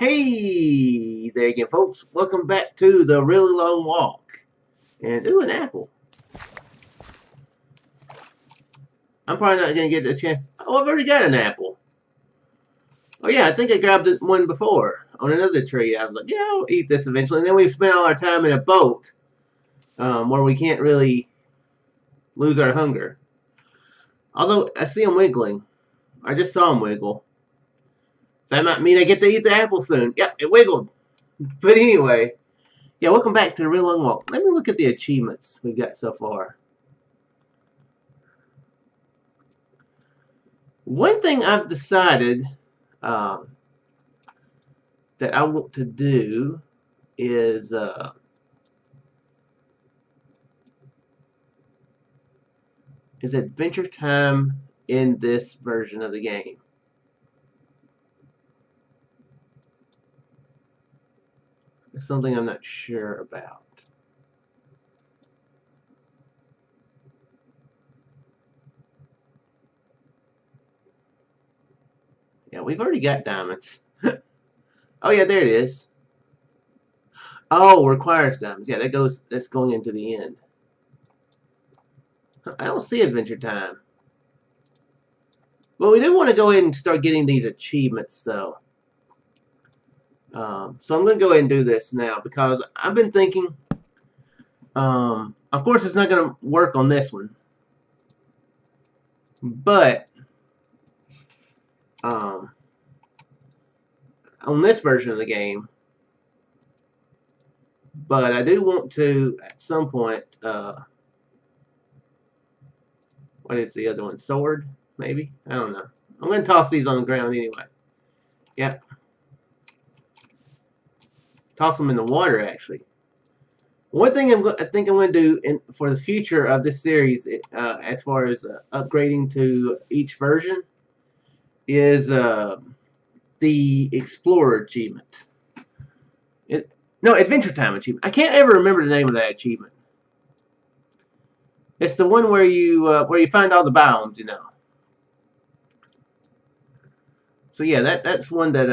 Hey there again, folks. Welcome back to the Really Long Walk. And ooh, an apple. I'm probably not going to get the chance. Oh, I've already got an apple. Oh, yeah, I think I grabbed one before on another tree. I was like, yeah, I'll eat this eventually. And then we spent all our time in a boat where we can't really lose our hunger. Although I see him wiggling. I just saw him wiggle. So that might mean I get to eat the apple soon. Yep, it wiggled. But anyway, yeah, welcome back to the Real Long Walk. Let me look at the achievements we've got so far. One thing I've decided that I want to do is adventure time in this version of the game. It's something I'm not sure about. Yeah, we've already got diamonds. Oh yeah, there it is. Oh, requires diamonds. Yeah, that's going into the end. I don't see adventure time. Well, we do want to go ahead and start getting these achievements though. So I'm going to go ahead and do this now because I've been thinking. Of course, it's not going to work on this one, but on this version of the game. But I do want to at some point. What is the other one? Sword, maybe? I don't know. I'm going to toss these on the ground anyway. Yep. Toss them in the water, actually. One thing I think I'm going to do for the future of this series, as far as upgrading to each version, is the Explorer achievement. No, Adventure Time achievement. I can't ever remember the name of that achievement. It's the one where you find all the biomes, you know. So yeah, that's one that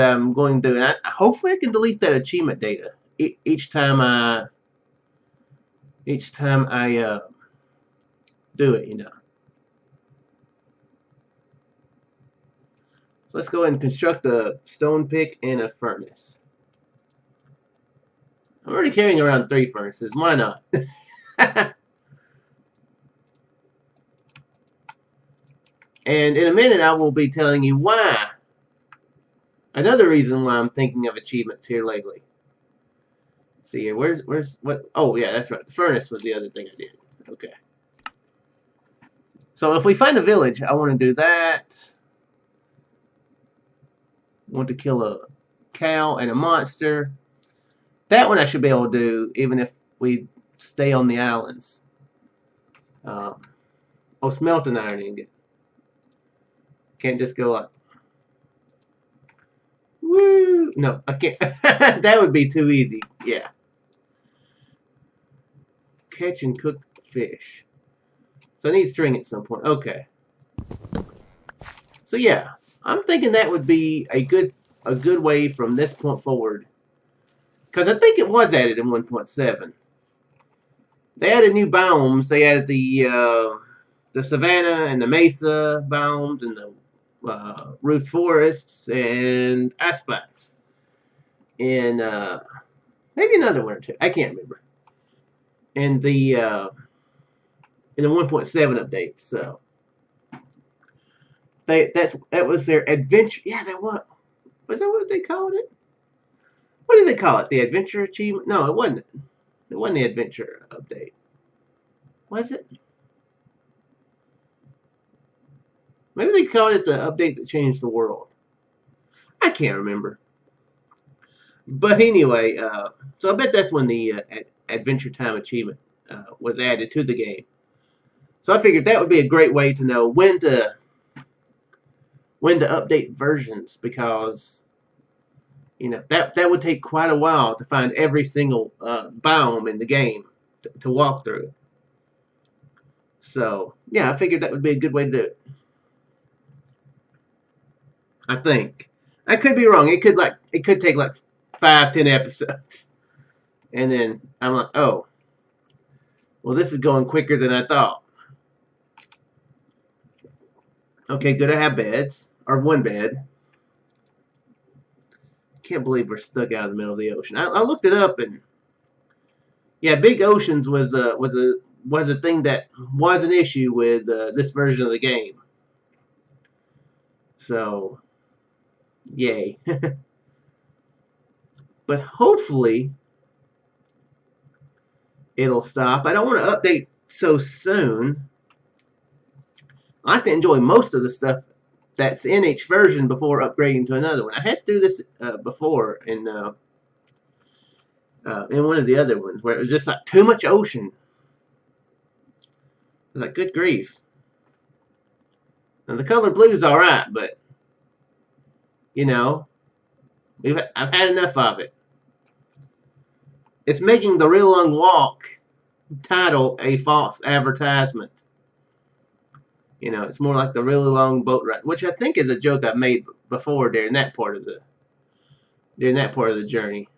I'm going to do, and hopefully I can delete that achievement data each time I do it, you know. So let's go ahead and construct a stone pick and a furnace. I'm already carrying around 3 furnaces. Why not? And in a minute, I will be telling you why. Another reason why I'm thinking of achievements here lately. Let's see here, where's what? Oh yeah, that's right. The furnace was the other thing I did. Okay. So if we find a village, I want to do that. I want to kill a cow and a monster. That one I should be able to do even if we stay on the islands. Smelt an iron ingot. Can't just go like, woo! No, I can't. That would be too easy. Yeah. Catch and cook fish. So I need string at some point. Okay. So yeah, I'm thinking that would be a good way from this point forward. Because I think it was added in 1.7. They added new biomes. They added the savanna and the mesa biomes and the root forests and aspects. And maybe another one or two. I can't remember. And the 1.7 update. So that was their adventure. Yeah, that was that what they called it? What did they call it? The adventure achievement? No, it wasn't. It wasn't the adventure update. Was it? Maybe they called it the update that changed the world. I can't remember. But anyway, so I bet that's when the Adventure Time achievement was added to the game. So I figured that would be a great way to know when to update versions, because you know that would take quite a while to find every single biome in the game to walk through. So yeah, I figured that would be a good way to do it. I think. I could be wrong. It could take like 5, 10 episodes. And then I'm like, oh, well, this is going quicker than I thought. Okay, good. I have beds, or one bed. Can't believe we're stuck out in the middle of the ocean. I looked it up, and yeah, big oceans was a thing that was an issue with this version of the game. So, yay. But hopefully it'll stop. I don't want to update so soon. I like to enjoy most of the stuff that's in each version before upgrading to another one. I had to do this before in one of the other ones where it was just like too much ocean. I was like, good grief. Now the color blue is all right, but you know, I've had enough of it. It's making the Real Long Walk title a false advertisement. You know, it's more like the really long boat ride, which I think is a joke I've made before during that part of the journey.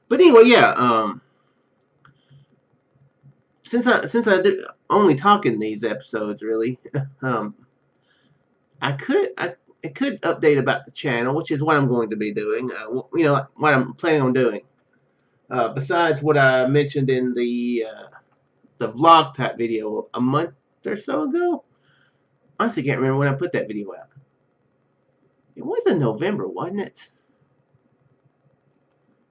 But anyway, yeah. Since I do only talk in these episodes, really, I could update about the channel, which is what I'm going to be doing. You know, what I'm planning on doing. Besides what I mentioned in the vlog type video a month or so ago. Honestly, can't remember when I put that video out. It was in November, wasn't it?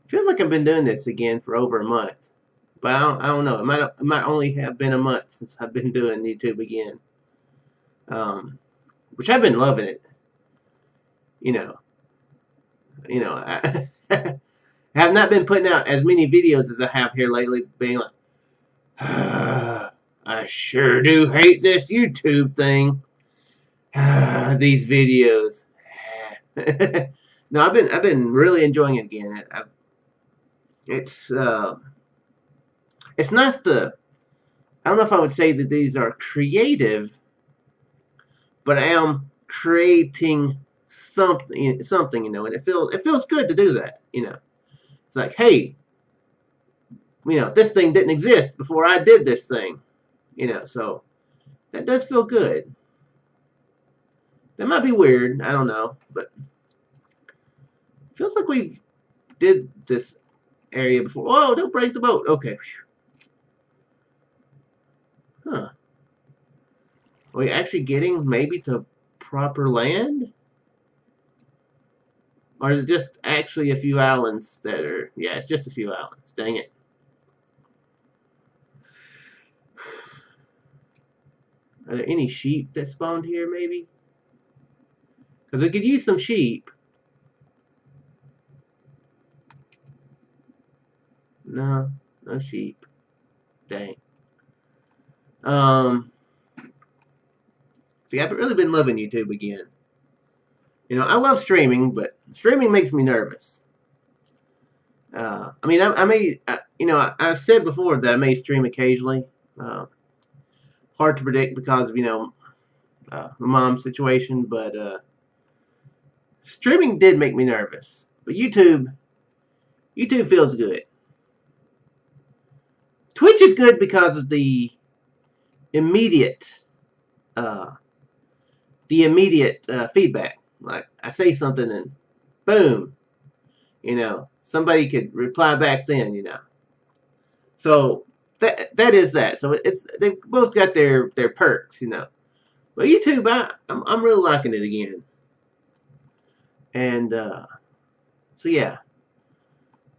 Feels like I've been doing this again for over a month, but I don't know. It might only have been a month since I've been doing YouTube again. Which I've been loving it. You know, I have not been putting out as many videos as I have here lately, being like, I sure do hate this YouTube thing. These videos. No, I've been really enjoying it again. It's nice to. I don't know if I would say that these are creative, but I am creating something, you know, and it feels good to do that, you know. It's like, hey, you know, this thing didn't exist before I did this thing, you know, so that does feel good. That might be weird, I don't know, but it feels like we did this area before. Whoa, don't break the boat. Okay. Huh. Are we actually getting maybe to proper land? Or is it just actually a few islands that are... Yeah, it's just a few islands. Dang it. Are there any sheep that spawned here, maybe? Because we could use some sheep. No, no sheep. Dang. See, I've really been loving YouTube again. You know, I love streaming, but streaming makes me nervous. I mean, I may, you know, I've said before that I may stream occasionally. Hard to predict because of, you know, my mom's situation, but streaming did make me nervous. But YouTube feels good. Twitch is good because of the immediate, feedback. Like I say something and boom, you know, somebody could reply back then, you know. So that is that. So they've both got their perks, you know. But YouTube, I'm really liking it again. And so yeah,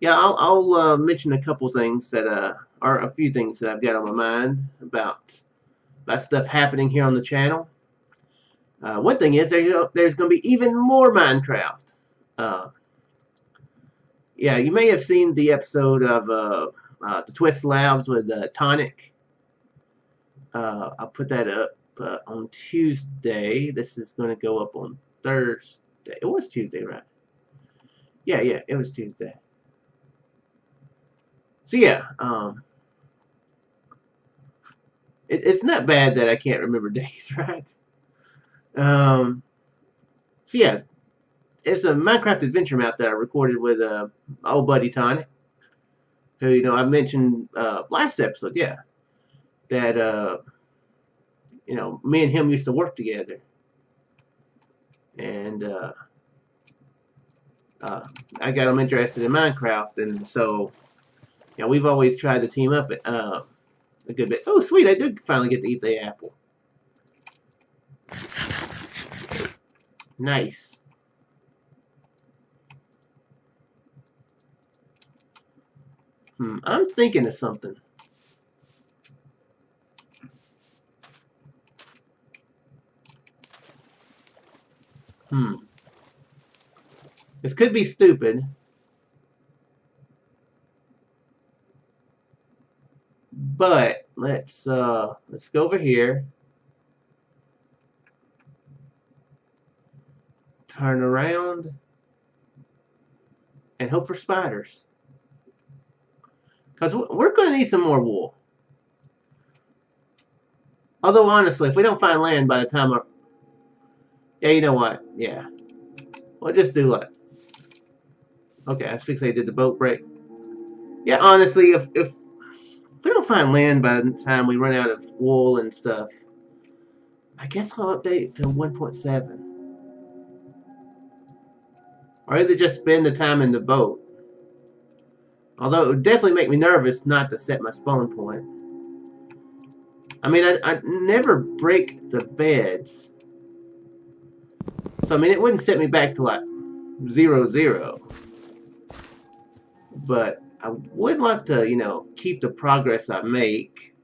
I'll mention a couple things that are a few things that I've got on my mind about stuff happening here on the channel. One thing is there's going to be even more Minecraft. Yeah, you may have seen the episode of the Twist Labs with Tonic. I'll put that up on Tuesday. This is going to go up on Thursday. It was Tuesday, right? Yeah, it was Tuesday. So yeah, it's not bad that I can't remember days, right? So yeah, it's a Minecraft adventure map that I recorded with my old buddy Tonic, who I mentioned last episode. Yeah, that me and him used to work together, and I got him interested in Minecraft, and so we've always tried to team up a good bit. Oh, sweet! I did finally get to eat the apple. Nice. I'm thinking of something. This could be stupid, but let's go over here. Turn around and hope for spiders. Because we're going to need some more wool. Although, honestly, if we don't find land by the time our... Yeah, you know what? Yeah. We'll just do what? Okay, I was fixing I did the boat break. Yeah, honestly, if we don't find land by the time we run out of wool and stuff, I guess I'll update to 1.7. Or either just spend the time in the boat. Although it would definitely make me nervous not to set my spawn point. I mean, I never break the beds. So, I mean, it wouldn't set me back to like 0-0. But I would like to, keep the progress I make.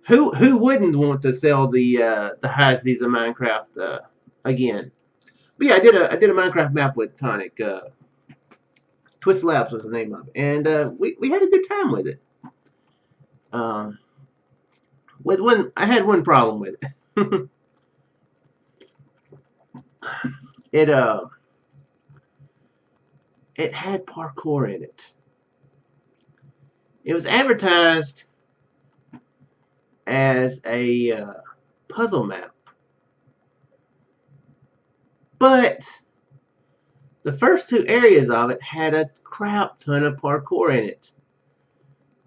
Who wouldn't want to sell the high season Minecraft again? But yeah, I did a Minecraft map with Tonic. Twist Labs was the name of it, and we had a good time with it. I had one problem with it. It had parkour in it. It was advertised as a puzzle map, but the first two areas of it had a crap ton of parkour in it,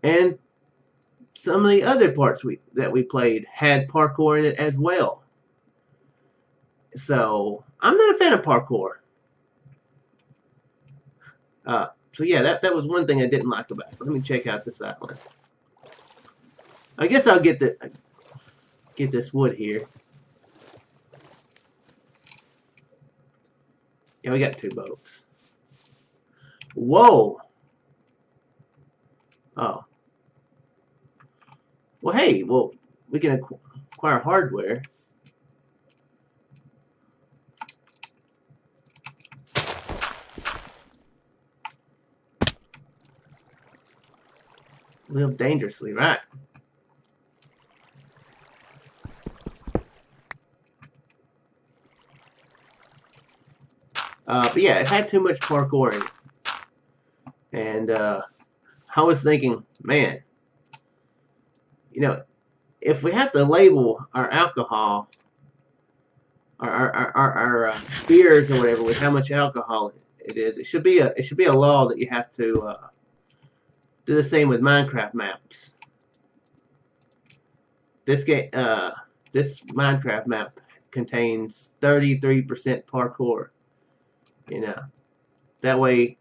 and some of the other parts that we played had parkour in it as well. So I'm not a fan of parkour. So yeah, that was one thing I didn't like about it. Let me check out this island. I guess I'll get this wood here. Yeah, we got 2 boats. Whoa. Oh. Well, hey, we can acquire hardware. Live dangerously, right? But yeah, it had too much parkour in it. And I was thinking, man, if we have to label our alcohol, our beers or whatever with how much alcohol it is, it should be a law that you have to do the same with Minecraft maps. This Minecraft map contains 33% parkour. That way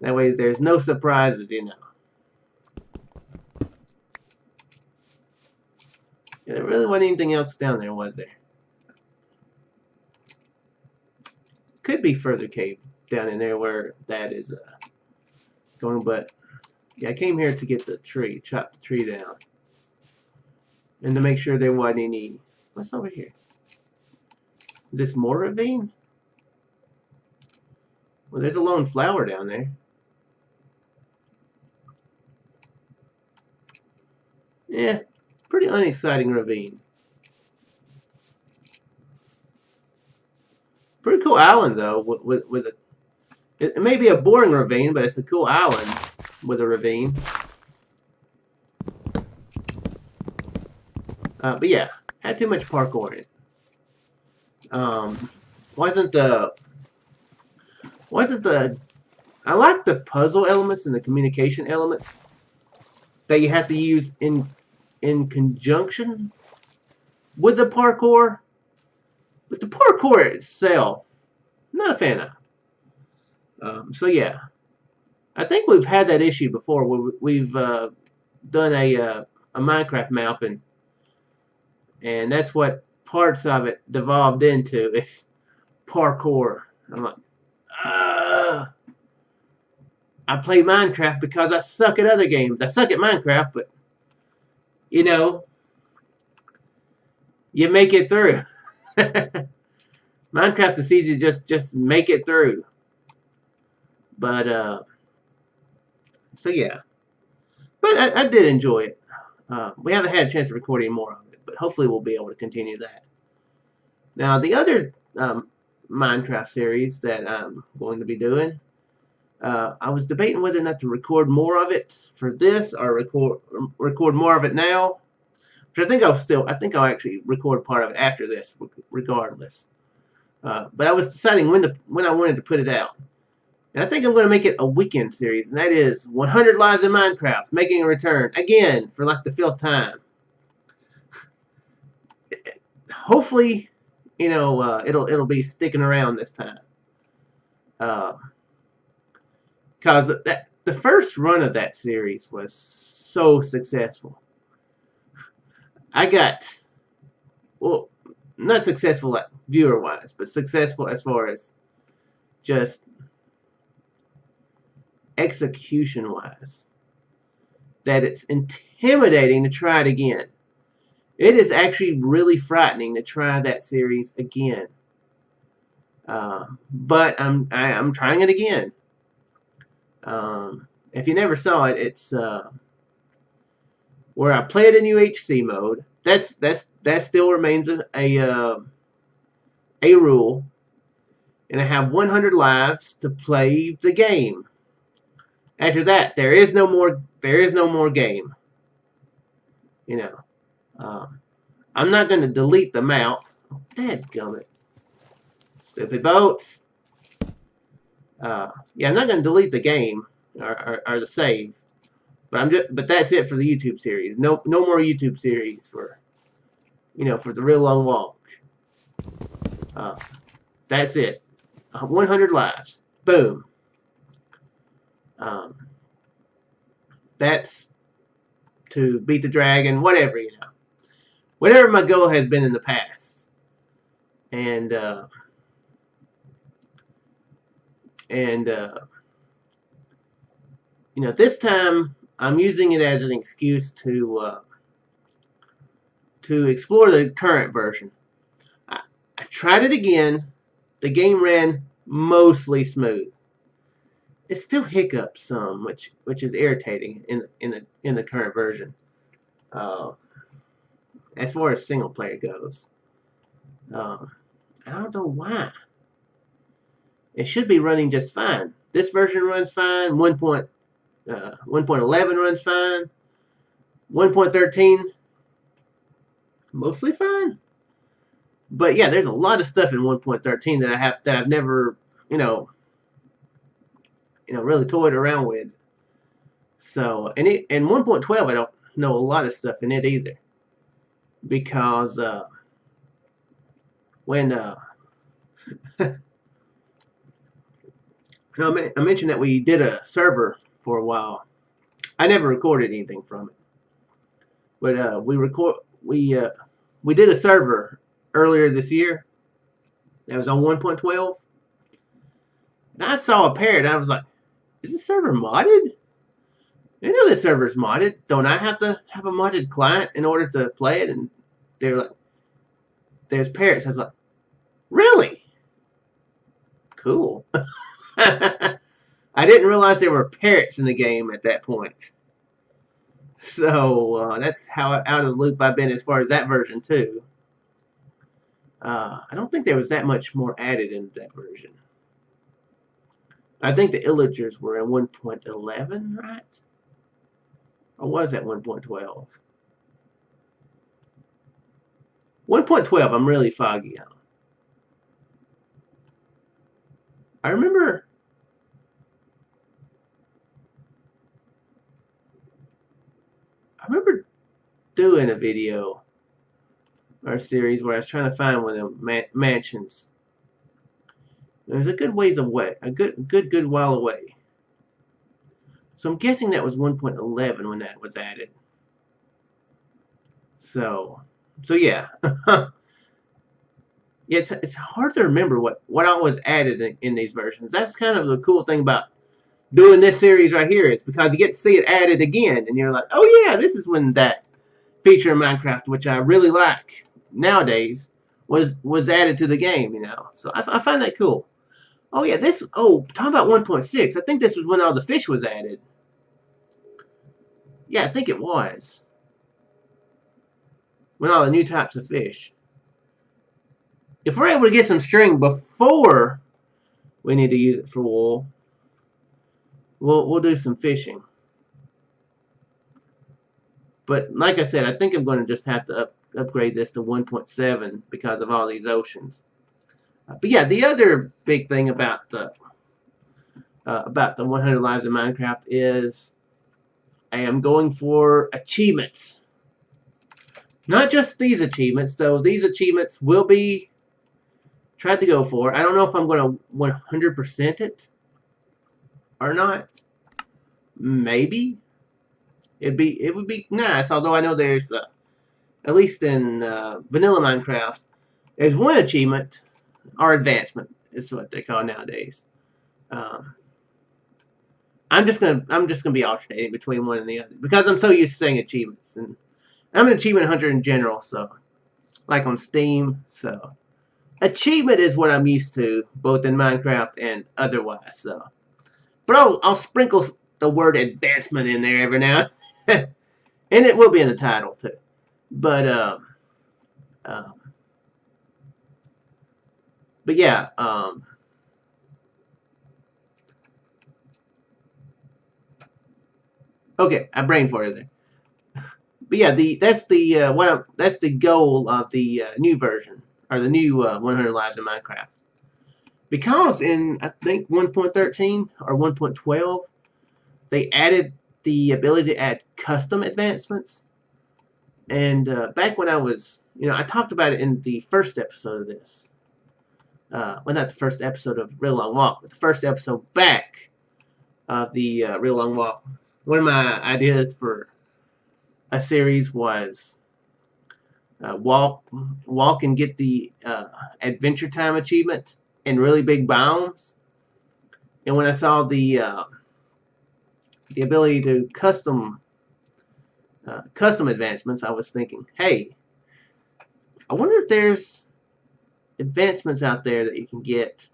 there's no surprises. There really wasn't anything else down there, was there? Could be further cave down in there where that is going, but yeah, I came here to get the tree, chop the tree down, and to make sure there wasn't any. What's over here? Is this more ravine? Well, there's a lone flower down there. Yeah, pretty unexciting ravine. Pretty cool island though, with a. It may be a boring ravine, but it's a cool island with a ravine. But yeah, had too much parkour in it. Wasn't the I like the puzzle elements and the communication elements that you have to use in conjunction with the parkour, but the parkour itself, I'm not a fan of. So yeah, I think we've had that issue before where we've done a Minecraft map, and that's what parts of it devolved into. It's parkour. I'm like, I play Minecraft because I suck at other games. I suck at Minecraft, but you know, you make it through. Minecraft is easy to just make it through. But so yeah. But I did enjoy it. We haven't had a chance to record any more of it, but hopefully we'll be able to continue that. Now the other Minecraft series that I'm going to be doing, I was debating whether or not to record more of it for this or record more of it now. Which I think I'll actually record part of it after this, regardless. But I was deciding when I wanted to put it out. And I think I'm going to make it a weekend series, and that is 100 Lives in Minecraft, making a return again for like the 5th time. Hopefully, it'll be sticking around this time. Because the first run of that series was so successful. I got, well, not successful like viewer wise, but successful as far as just execution wise, that it's intimidating to try it again. It is actually really frightening to try that series again. But I'm trying it again. If you never saw it, it's where I play it in UHC mode. That still remains a rule, and I have 100 lives to play the game. After that, there is no more game. I'm not going to delete the map. Dadgummit. Stupid boats. Yeah, I'm not going to delete the game or the save. But that's it for the YouTube series. No more YouTube series for the real long walk. That's it. 100 lives. Boom. That's to beat the dragon, whatever, whatever my goal has been in the past. And this time I'm using it as an excuse to explore the current version. I tried it again. The game ran mostly smooth. It still hiccups some, which is irritating in the current version. As far as single player goes, I don't know why. It should be running just fine. This version runs fine. 1.11 runs fine. 1.13 mostly fine. But yeah, there's a lot of stuff in 1.13 that I've never really toyed around with. So and 1.12 I don't know a lot of stuff in it either, because when I mentioned that we did a server for a while. I never recorded anything from it, but we did a server earlier this year that was on 1.12, and I saw a parrot, and I was like, "Is this server modded? I know this server's modded. Don't I have to have a modded client in order to play it?" And they're like, "There's parrots." I was like, "Really? Cool." I didn't realize there were parrots in the game at that point. So that's how out of the loop I've been as far as that version too. I don't think there was that much more added in that version. I think the illagers were in 1.11, right? Or was that 1.12? 1.12, I'm really foggy on. I remember doing a video or a series where I was trying to find one of the mansions. It was a good ways away, a good while away. So I'm guessing that was 1.11 when that was added. So yeah. It's hard to remember what all was added in these versions. That's kind of the cool thing about doing this series right here, is because you get to see it added again, and you're like, oh yeah, this is when that feature in Minecraft, which I really like nowadays, was added to the game, you know. So I find that cool. Oh yeah, talking about 1.6, I think this was when all the fish was added. Yeah, I think it was. When all the new types of fish. If we're able to get some string before we need to use it for wool, we'll do some fishing. But like I said, I think I'm going to just have to upgrade this to 1.7 because of all these oceans. But yeah, the other big thing about the 100 Lives in Minecraft is I am going for achievements. Not just these achievements, though. These achievements will be tried to go for. I don't know if I'm going to 100% it or not. Maybe. It would be nice, although I know there's at least in vanilla Minecraft, there's one achievement or advancement is what they call nowadays. I'm just gonna be alternating between one and the other because I'm so used to saying achievements, and I'm an achievement hunter in general, so like on Steam. So achievement is what I'm used to both in Minecraft and otherwise. So, but I'll sprinkle the word advancement in there every now, and it will be in the title too. But yeah. Okay, I brain farted there. But yeah, that's the goal of the new version or the new 100 Lives in Minecraft. Because in I think 1.13 or 1.12, they added the ability to add custom advancements. And back when I was, I talked about it in the first episode of this. Well, not the first episode of Real Long Walk, but the first episode back of the Real Long Walk. One of my ideas for a series was walk and get the Adventure Time achievement in really big biomes. And when I saw the ability to custom advancements, I was thinking, hey, I wonder if there's advancements out there that you can get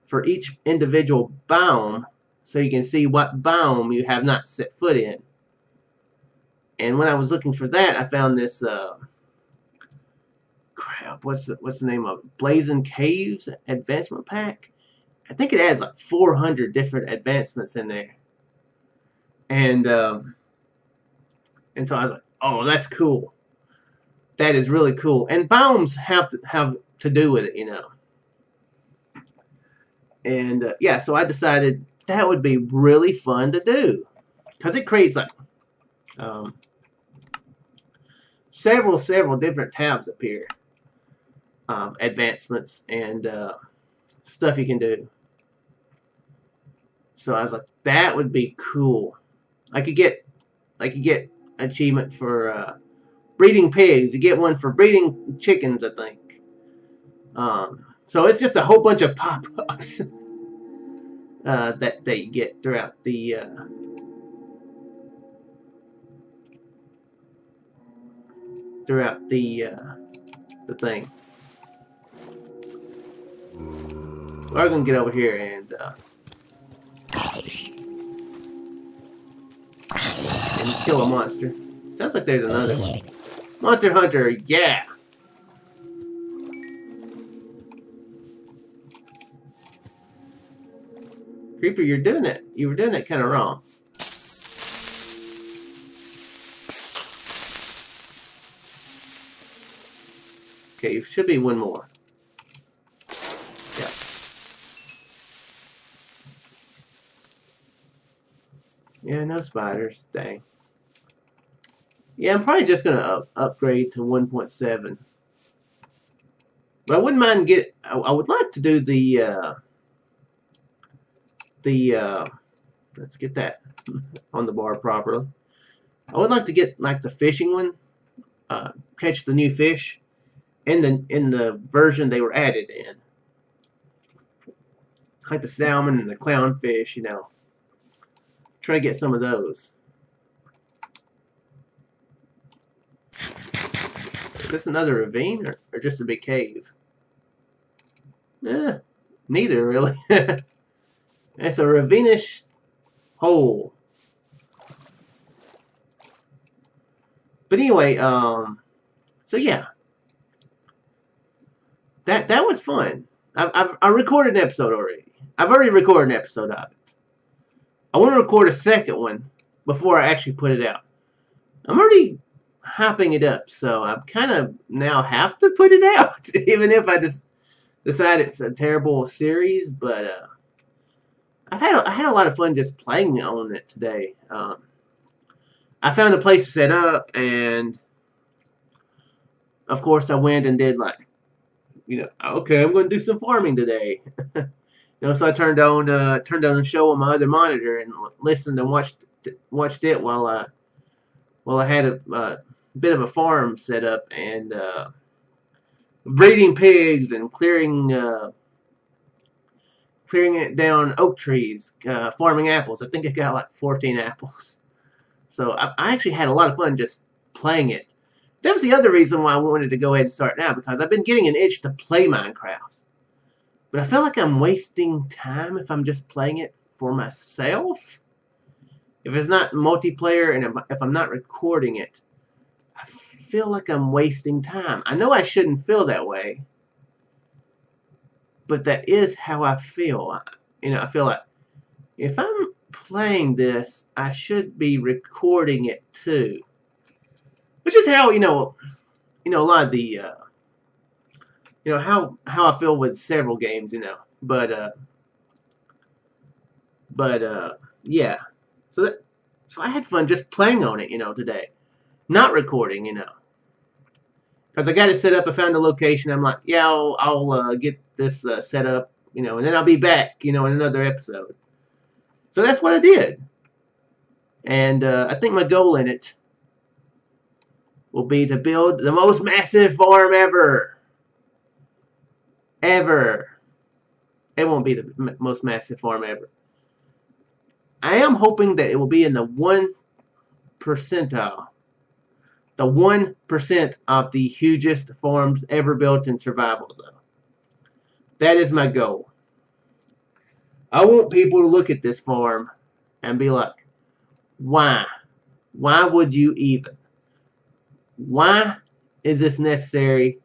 for each individual biome, so you can see what biome you have not set foot in. And when I was looking for that, I found this what's the name of it? Blazing Caves advancement pack. I think it has like 400 different advancements in there. And so I was like, oh, that's cool. That is really cool. And biomes have to do with it, And yeah, so I decided that would be really fun to do, because it creates like several different tabs up here, advancements and stuff you can do. So I was like, that would be cool. I could get achievement for breeding pigs. You get one for breeding chickens, I think. So it's just a whole bunch of pop-ups that you get throughout the thing. We're gonna get over here and kill a monster. Sounds like there's another one. Monster Hunter, yeah. Creeper, you were doing that kind of wrong. Okay, should be one more. Yeah. Yeah, no spiders. Dang. Yeah, I'm probably just gonna upgrade to 1.7. But I wouldn't mind I would like to do the let's get that on the bar properly. I would like to get like the fishing one, catch the new fish in the version they were added in, like the salmon and the clownfish. Try to get some of those. Is this another ravine or just a big cave? Neither really. It's a ravine-ish hole. But anyway, so yeah, that was fun. I recorded an episode already. I've already recorded an episode of it. I want to record a second one before I actually put it out. I'm already hyping it up, so I kind of now have to put it out, even if I just decide it's a terrible series. But I had a lot of fun just playing on it today. I found a place to set up, and of course I went and did okay, I'm going to do some farming today. So I turned on a show on my other monitor and listened and watched it while I had a bit of a farm set up and breeding pigs and clearing it down oak trees, farming apples. I think I got like 14 apples. So I actually had a lot of fun just playing it. That was the other reason why I wanted to go ahead and start now, because I've been getting an itch to play Minecraft. But I feel like I'm wasting time if I'm just playing it for myself. If it's not multiplayer and if I'm not recording it, I feel like I'm wasting time. I know I shouldn't feel that way, but that is how I feel. I feel like if I'm playing this, I should be recording it too. Which is how, a lot of the, how I feel with several games, But yeah. So I had fun just playing on it, today. Not recording, Because I got it set up. I found a location. I'm like, yeah, I'll get this set up, and then I'll be back, in another episode. So that's what I did. And I think my goal in it will be to build the most massive farm ever. Ever. It won't be the most massive farm ever. I am hoping that it will be in the 1 percentile. The 1% of the hugest farms ever built in survival, though. That is my goal. I want people to look at this farm and be like, why? Why would you even? Why is this necessary?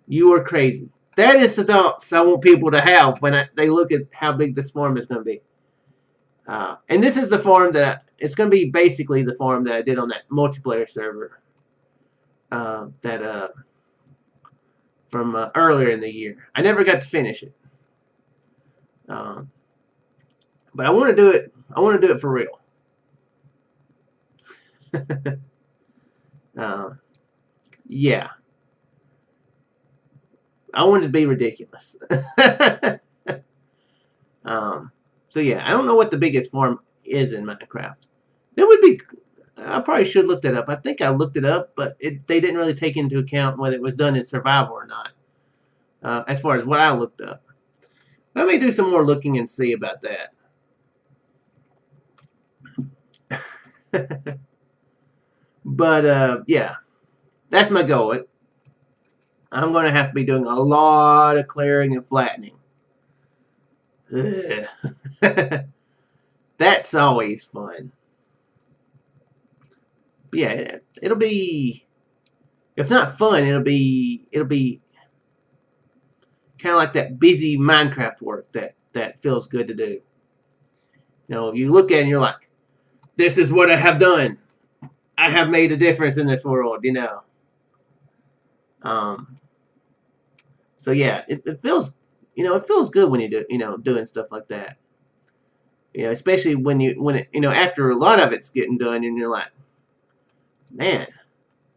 You are crazy. That is the thoughts I want people to have when they look at how big this farm is going to be. And this is the farm it's going to be basically the farm that I did on that multiplayer server from earlier in the year. I never got to finish it. But I want to do it. I want to do it for real. Yeah. I want it to be ridiculous. So yeah, I don't know what the biggest farm is in Minecraft. That would be. I probably should look that up. I think I looked it up, but they didn't really take into account whether it was done in survival or not. As far as what I looked up, I may do some more looking and see about that. But yeah, that's my goal. I'm going to have to be doing a lot of clearing and flattening. That's always fun. Yeah, it'll be, if not fun, it'll be kind of like that busy Minecraft work that feels good to do. You look at it and you're like, this is what I have done. I have made a difference in this world, Um, so yeah, it feels, it feels good when you do, doing stuff like that. Especially when after a lot of it's getting done, and you're like, man,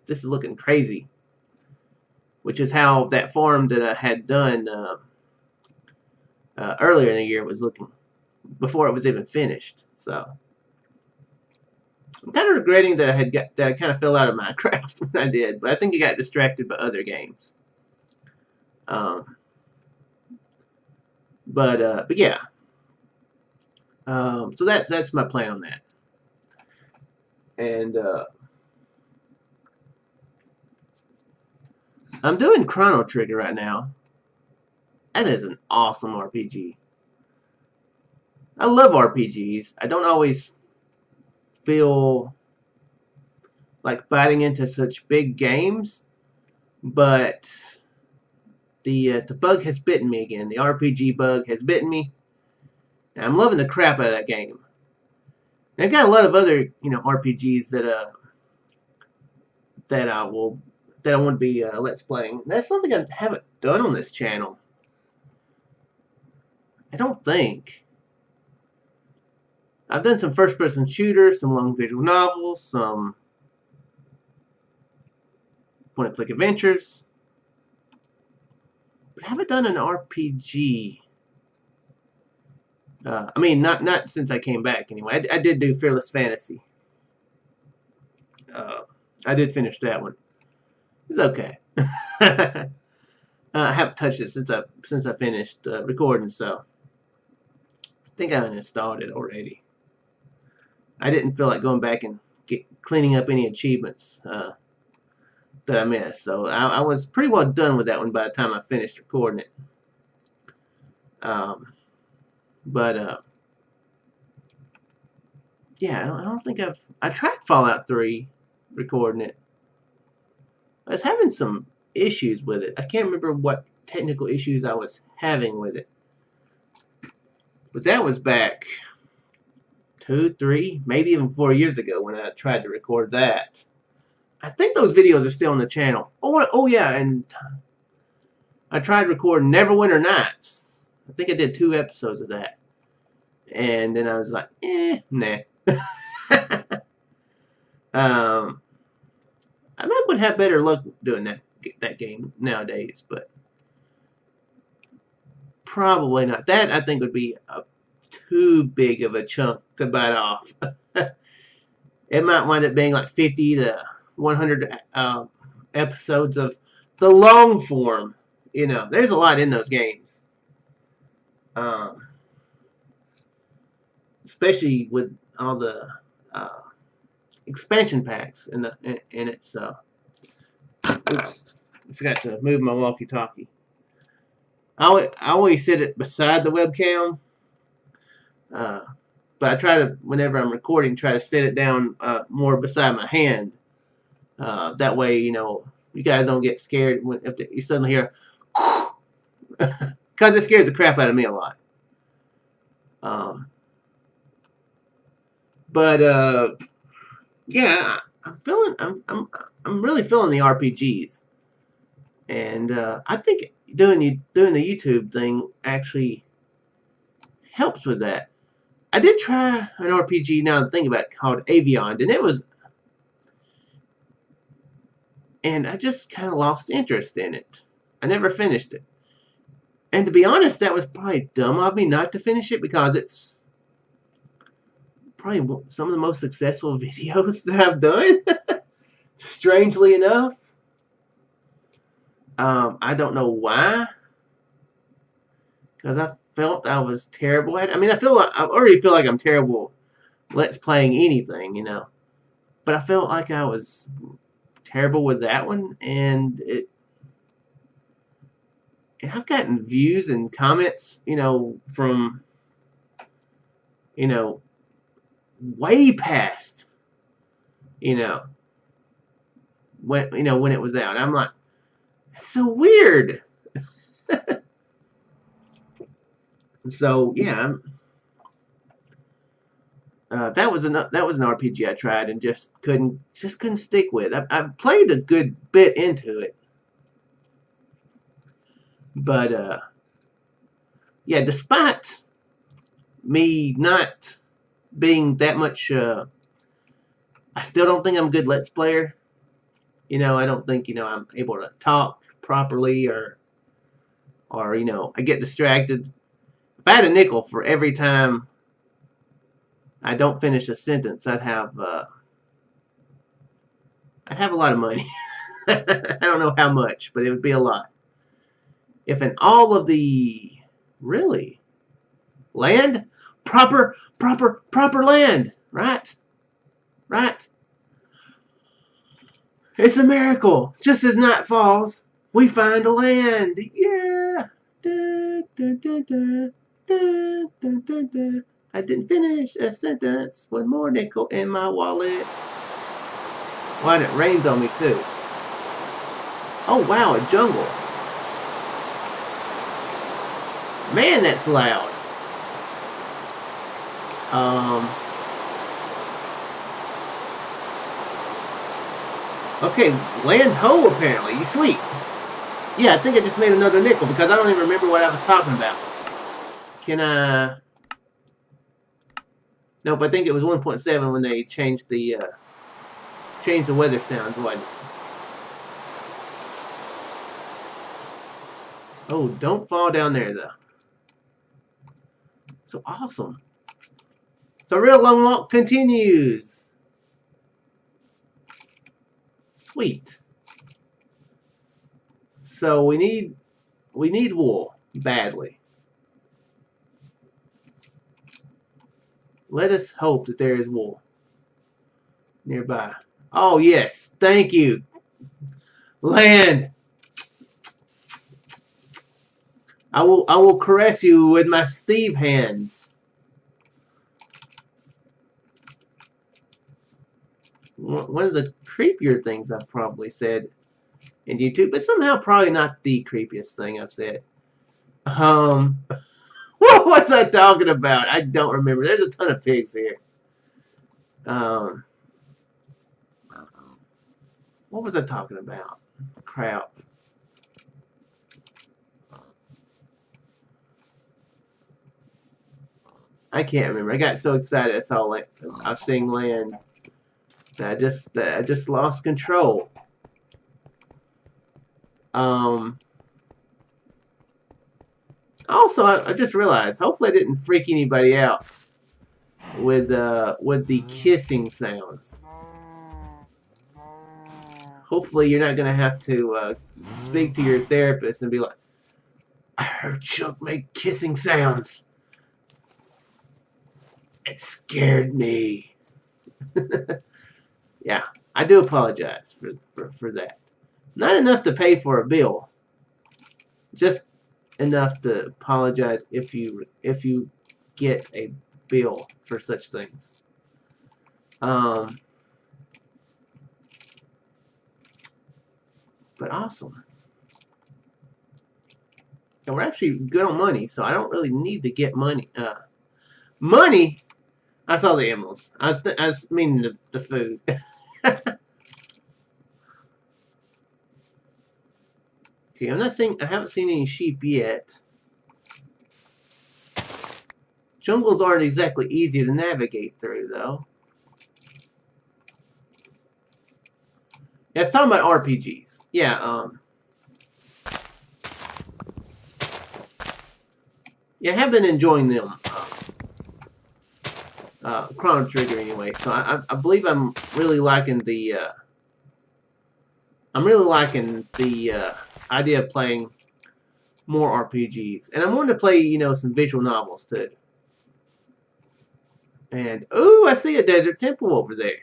this is looking crazy. Which is how that farm that I had done earlier in the year was looking before it was even finished. So I'm kind of regretting that I kind of fell out of Minecraft when I did, but I think I got distracted by other games. Um, but yeah. So that's my plan on that. And I'm doing Chrono Trigger right now. That is an awesome RPG. I love RPGs. I don't always feel like biting into such big games, but the bug has bitten me again. The RPG bug has bitten me. And I'm loving the crap out of that game. And I've got a lot of other RPGs that I want to be let's playing. That's something I haven't done on this channel. I don't think. I've done some first-person shooters, some long visual novels, some point-and-click adventures, but I haven't done an RPG. I mean, not since I came back anyway. I did do Fearless Fantasy. I did finish that one. It's okay. I haven't touched it since I finished recording, so I think I uninstalled it already. I didn't feel like going back and cleaning up any achievements that I missed, so I was pretty well done with that one by the time I finished recording it. But yeah, I don't think I tried Fallout 3 recording it. I was having some issues with it. I can't remember what technical issues I was having with it. But that was back 2, 3, maybe even 4 years ago when I tried to record that. I think those videos are still on the channel. Oh yeah, and I tried recording Neverwinter Nights. I think I did 2 episodes of that. And then I was like, nah. I would have better luck doing that game nowadays, but probably not. That I think would be too big of a chunk to bite off. It might wind up being like 50 to 100 episodes of the long form. There's a lot in those games, especially with all the expansion packs in it. So, oops, I forgot to move my walkie-talkie. I always sit it beside the webcam, but I try to, whenever I'm recording, try to set it down more beside my hand. That way, you guys don't get scared if you suddenly hear, because it scares the crap out of me a lot. But yeah, I'm really feeling the RPGs, and I think doing the YouTube thing actually helps with that. I did try an RPG now that I think about it called Avion, and I just kind of lost interest in it. I never finished it. And to be honest, that was probably dumb of me not to finish it because it's probably some of the most successful videos that I've done. Strangely enough. I don't know why. Because I felt I was terrible at it. I mean, I already feel like I'm terrible let's playing anything, But I felt like I was terrible with that one, and I've gotten views and comments, from, way past, when it was out. I'm like, that's so weird. So yeah, that was an RPG I tried and just couldn't stick with. I've played a good bit into it, But yeah, despite me not being that much, I still don't think I'm a good Let's Player. I don't think I'm able to talk properly, or I get distracted. If I had a nickel for every time I don't finish a sentence, I'd have a lot of money. I don't know how much, but it would be a lot. If in all of the really land, proper land, right? Right? It's a miracle. Just as night falls, we find a land. Yeah. Da, da, da, da, da, da, da, da. I didn't finish a sentence. One more nickel in my wallet. Why, and it rains on me too. Oh wow, a jungle. Man, that's loud. Okay, land ho apparently. You sweet. Yeah, I think I just made another nickel because I don't even remember what I was talking about. Can I? Nope, I think it was 1.7 when they changed the weather sounds. Wasn't it? Oh, don't fall down there though. So awesome. So Real Long Walk continues. Sweet. So we need wool badly. Let us hope that there is wool nearby. Oh yes, thank you. Land. I will caress you with my Steve hands. One of the creepier things I've probably said in YouTube, but somehow probably not the creepiest thing I've said. What was I talking about? I don't remember. There's a ton of pigs here. What was I talking about? Crap. I can't remember. I got so excited I saw I've seen land that I just lost control. Also, I just realized. Hopefully, I didn't freak anybody out with the kissing sounds. Hopefully, you're not gonna have to speak to your therapist and be like, "I heard Chuck make kissing sounds. It scared me." Yeah, I do apologize for that. Not enough to pay for a bill. Just enough to apologize if you get a bill for such things. But awesome. And we're actually good on money, so I don't really need to get money. Money. I saw the emeralds. I was meaning the food. Okay, I'm not saying I haven't seen any sheep yet. Jungles aren't exactly easy to navigate through, though. Yeah, it's talking about RPGs. Yeah, yeah, I have been enjoying them. Chrono Trigger anyway. So I believe I'm really liking the idea of playing more RPGs, and I'm wanting to play some visual novels too. And ooh, I see a desert temple over there.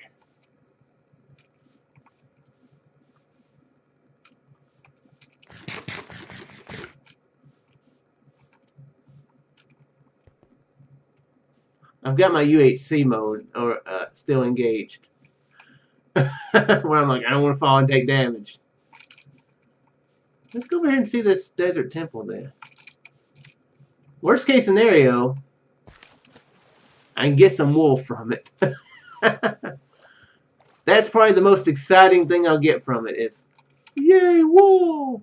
I've got my UHC mode or still engaged, where I'm like, I don't want to fall and take damage. Let's go over here and see this desert temple then. Worst case scenario, I can get some wool from it. That's probably the most exciting thing I'll get from it is, yay, wool!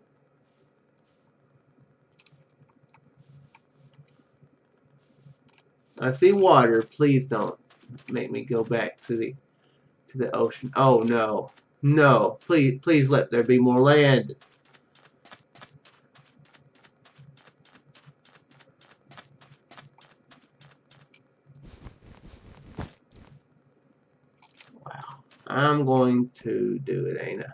I see water. Please don't make me go back to the ocean. Oh no. No. Please let there be more land. Wow. I'm going to do it, ain't I?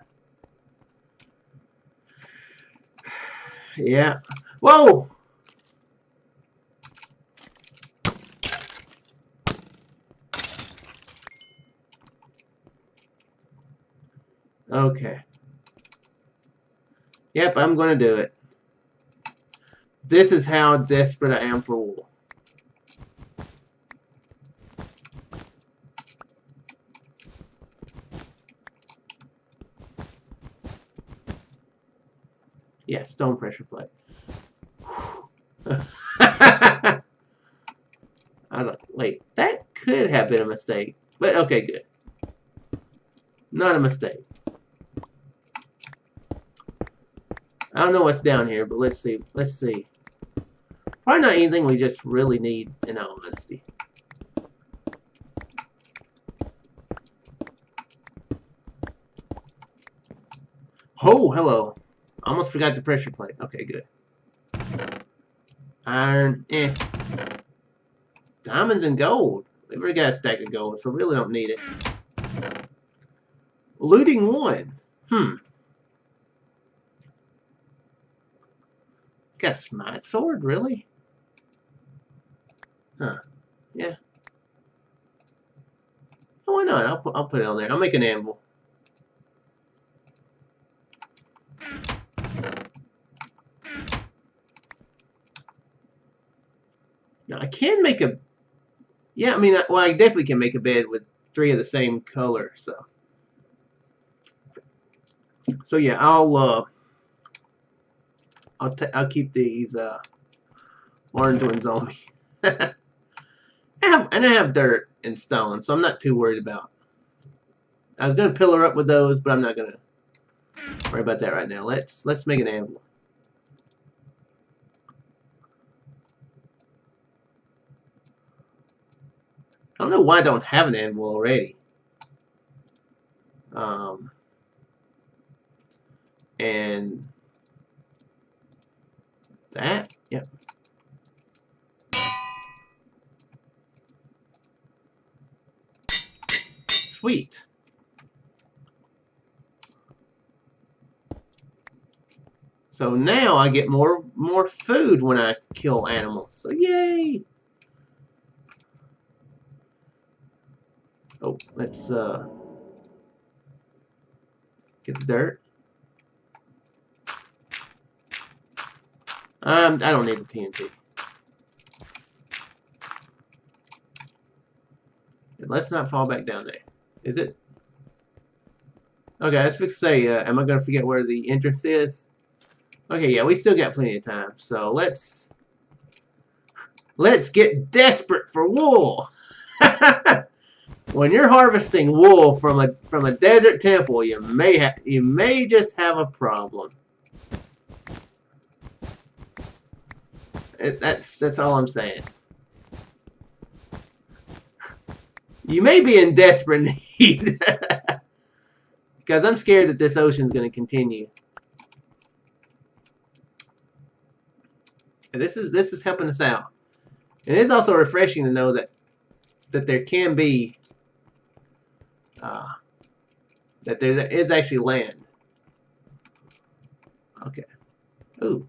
Yeah. Whoa! Okay. Yep, I'm going to do it. This is how desperate I am for wool. Yeah, stone pressure plate. I was like, wait, that could have been a mistake. But okay, good. Not a mistake. I don't know what's down here, but let's see. Let's see. Probably not anything we just really need, in all honesty. Oh, hello. Almost forgot the pressure plate. Okay, good. Iron, Diamonds and gold. We've already got a stack of gold, so we really don't need it. Looting 1. Got a smite sword, really? Huh. Yeah. Oh, why not? I'll put it on there. I'll make an anvil. Now I can make a. Yeah, I mean, well, I definitely can make a bed with 3 of the same color. So yeah, I'll keep these orange ones on me. I have dirt and stone, so I'm not too worried about. I was gonna pillar up with those, but I'm not gonna worry about that right now. Let's make an anvil. I don't know why I don't have an anvil already. And that, yep. Sweet. So now I get more food when I kill animals. So yay! Oh, let's get the dirt. I don't need the TNT. Let's not fall back down there. Is it? Okay, I was fixing to say, am I going to forget where the entrance is? Okay, yeah, we still got plenty of time. So let's get desperate for wool. When you're harvesting wool from a desert temple, you may just have a problem. That's all I'm saying. You may be in desperate need. Because I'm scared that this ocean's going to continue. And this is helping us out. And it's also refreshing to know that there can be that there is actually land. Okay. Ooh.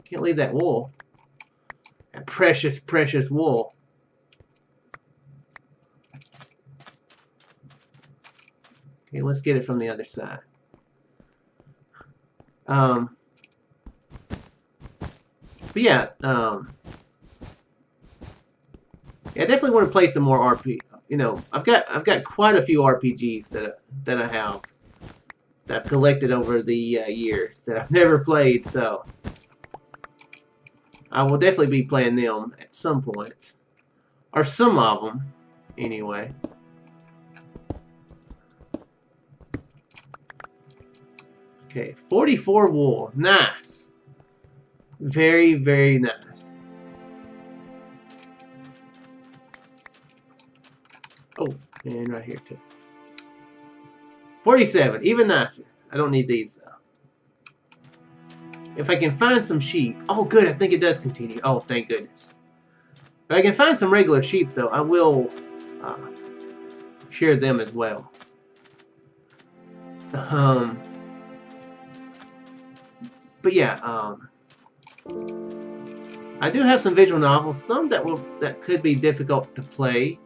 Can't leave that wool. That precious, precious wool. Okay, let's get it from the other side. But yeah, yeah, I definitely want to play some more RP. You know, I've got quite a few RPGs that I have that I've collected over the years that I've never played. So I will definitely be playing them at some point, or some of them, anyway. Okay, 44 wool. Nice. Very, very nice. Oh, and right here too. 47, even nicer. I don't need these though. If I can find some sheep. Oh, good. I think it does continue. Oh, thank goodness. If I can find some regular sheep though, I will share them as well. But yeah, I do have some visual novels, some that could be difficult to play,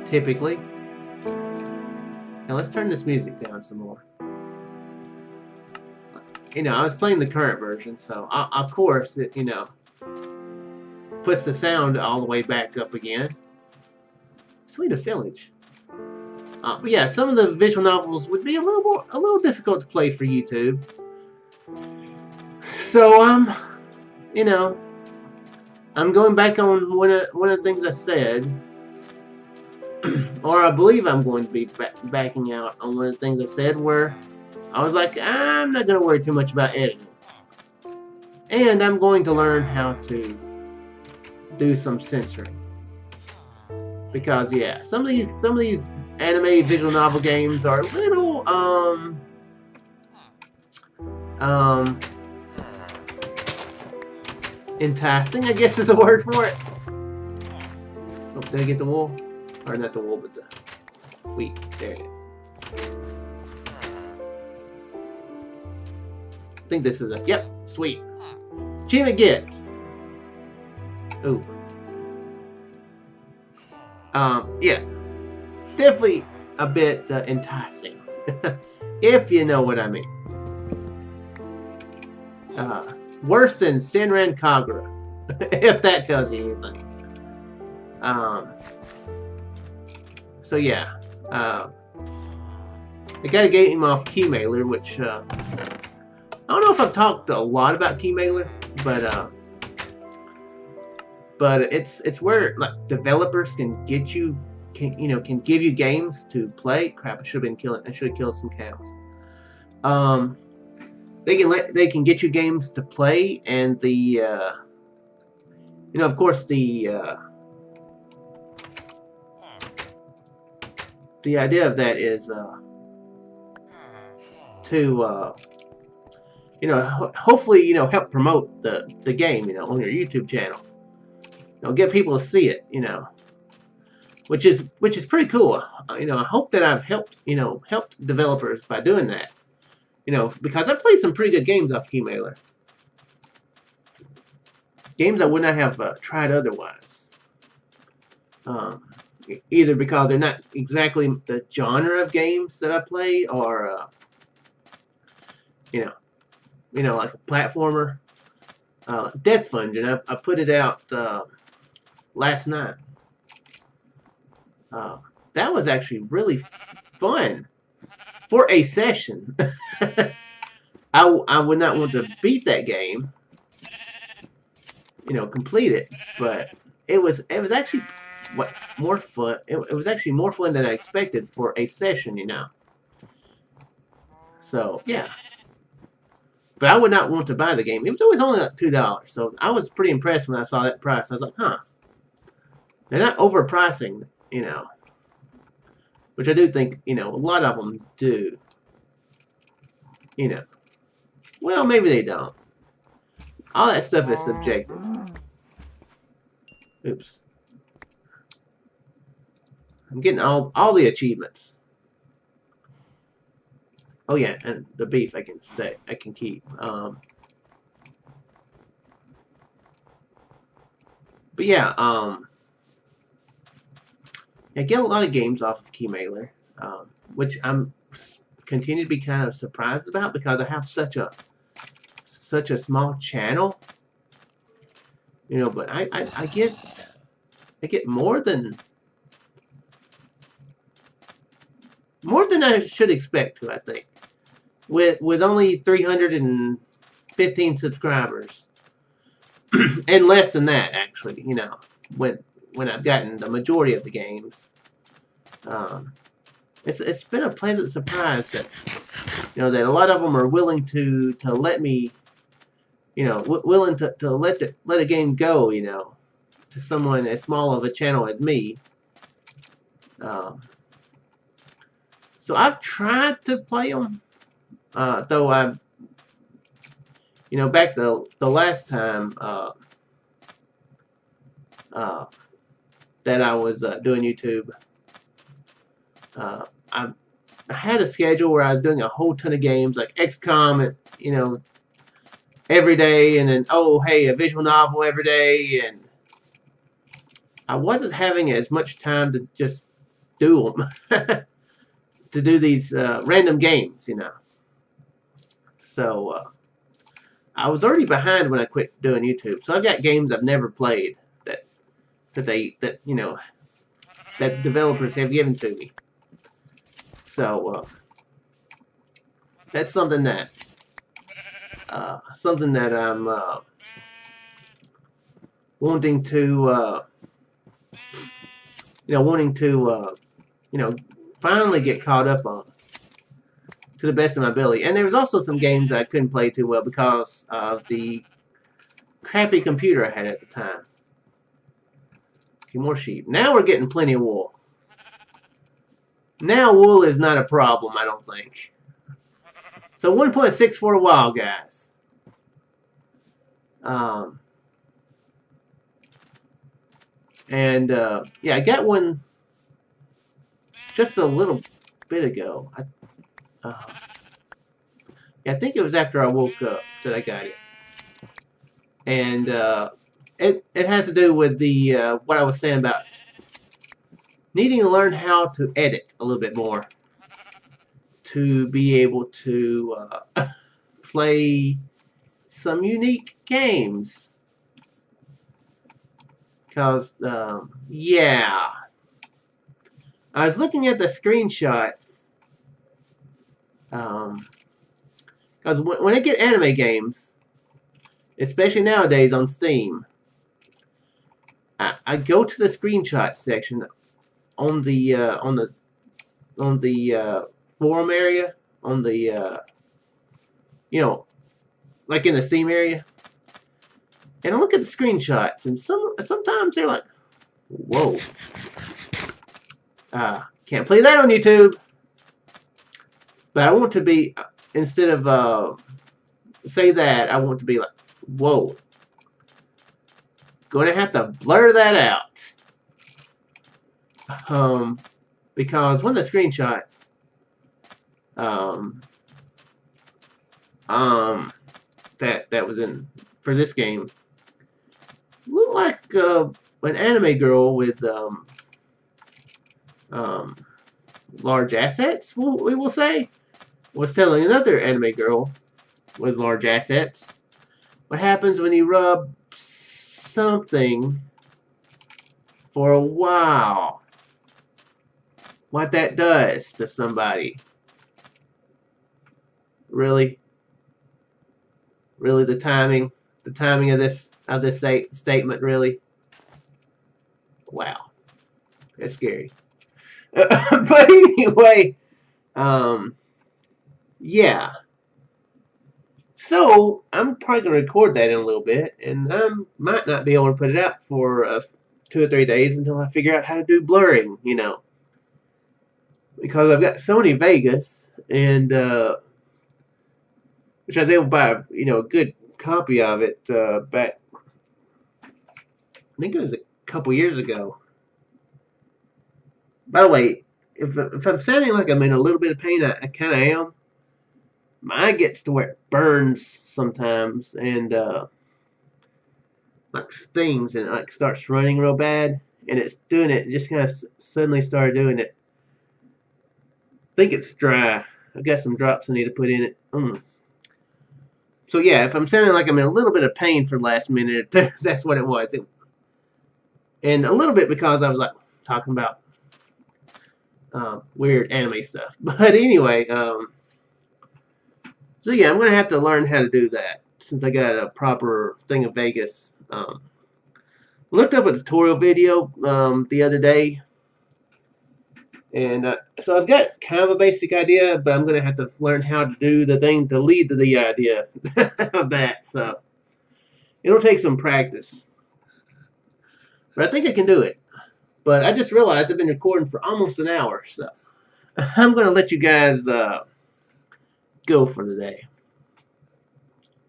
typically. Now let's turn this music down some more. You know, I was playing the current version, so of course it, you know, puts the sound all the way back up again. Sweet of Village. But yeah, some of the visual novels would be a little difficult to play for YouTube. So you know, I'm going back on one of the things I said, or I believe I'm going to be backing out on one of the things I said, where I was like, I'm not going to worry too much about editing, and I'm going to learn how to do some censoring, because yeah, some of these anime visual novel games are a little enticing, I guess is a word for it. Oh, did I get the wool? Or not the wool, but the wheat. There it is. I think this is a, yep, sweet. Achievement get. Ooh. Yeah. Definitely a bit enticing. If you know what I mean. Worse than Senran Kagura. If that tells you anything. So yeah, I got a game off Keymailer, which I don't know if I've talked a lot about Keymailer, but it's where like developers can get you, can give you games to play. Crap, I should have killed some cows. They can get you games to play, and the of course the idea of that is to hopefully help promote the game on your YouTube channel. Get people to see it, which is pretty cool. I hope that I've helped developers by doing that. Because I played some pretty good games off Keymailer. Games I would not have tried otherwise. Either because they're not exactly the genre of games that I play, or like a platformer. Death Dungeon, I put it out last night. That was actually really fun for a session. I would not want to beat that game, complete it, but it was actually more fun. It was actually more fun than I expected for a session, So yeah, but I would not want to buy the game. It was always only like $2, so I was pretty impressed when I saw that price. I was like, huh, they're not overpricing, which I do think, a lot of them do. Well, maybe they don't. All that stuff is subjective. Oops. I'm getting all the achievements. Oh yeah, and the beef I can keep. But yeah, I get a lot of games off of Keymailer, which I'm continue to be kind of surprised about, because I have such a small channel, but I get more than I should expect to, I think, with only 315 subscribers. And less than that, actually, when I've gotten the majority of the games. it's been a pleasant surprise that that a lot of them are willing to let me willing to let a game go to someone as small of a channel as me. So I've tried to play them, though I back the last time that I was doing YouTube. I had a schedule where I was doing a whole ton of games like XCOM, every day, and then hey, a visual novel every day, and I wasn't having as much time to just do them, to do these random games, So I was already behind when I quit doing YouTube. So I've got games I've never played that developers have given to me. So that's something that I'm wanting to finally get caught up on to the best of my ability. And there was also some games I couldn't play too well because of the crappy computer I had at the time. Okay, more sheep. Now we're getting plenty of wool. Now wool is not a problem, I don't think. So 1.6 for a while, guys. Yeah, I got one just a little bit ago. I think it was after I woke up that I got it. And it has to do with the what I was saying about needing to learn how to edit a little bit more to be able to play some unique games. Because, yeah, I was looking at the screenshots. Because when I get anime games, especially nowadays on Steam, I go to the screenshot section on the forum area, on the like in the Steam area, and I look at the screenshots, and sometimes they're like, whoa, can't play that on YouTube. But I want to be, instead of say that, I want to be like, whoa, going to have to blur that out. Because one of the screenshots that was in for this game looked like an anime girl with large assets, we will say, was telling another anime girl with large assets what happens when you rub something for a while. What that does to somebody. Really, the timing of this statement, really. Wow, that's scary. But anyway, yeah. So I'm probably gonna record that in a little bit, and I might not be able to put it out for 2 or 3 days until I figure out how to do blurring, because I've got Sony Vegas, and which I was able to buy, a good copy of it back. I think it was a couple years ago. By the way, if I'm sounding like I'm in a little bit of pain, I kind of am. My eye gets to where it burns sometimes, and like stings, and like starts running real bad, and it's doing it. Just kind of suddenly started doing it. I think it's dry. I've got some drops I need to put in it. So yeah, if I'm sounding like I'm in a little bit of pain for the last minute, that's what it was. And a little bit because I was like talking about weird anime stuff. But anyway, so yeah, I'm gonna have to learn how to do that since I got a proper thing of Vegas. Looked up a tutorial video the other day, And so I've got kind of a basic idea, but I'm going to have to learn how to do the thing to lead to the idea of that. So it'll take some practice. But I think I can do it. But I just realized I've been recording for almost an hour. So I'm going to let you guys go for the day.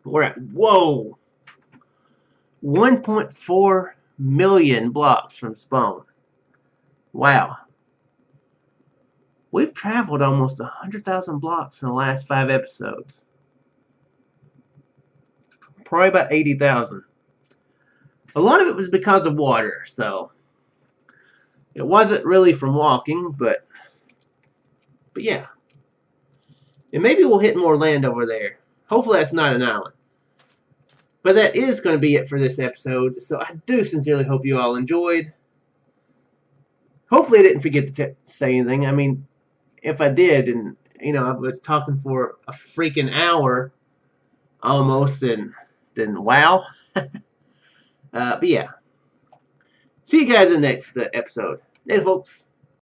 We're at, whoa, 1.4 million blocks from spawn. Wow. We've traveled almost 100,000 blocks in the last 5 episodes. Probably about 80,000. A lot of it was because of water, so it wasn't really from walking, but yeah. And maybe we'll hit more land over there. Hopefully that's not an island. But that is going to be it for this episode, so I do sincerely hope you all enjoyed. Hopefully I didn't forget to say anything. I mean, if I did, and I was talking for a freaking hour almost, and then wow. But yeah. See you guys in the next episode. Later, folks.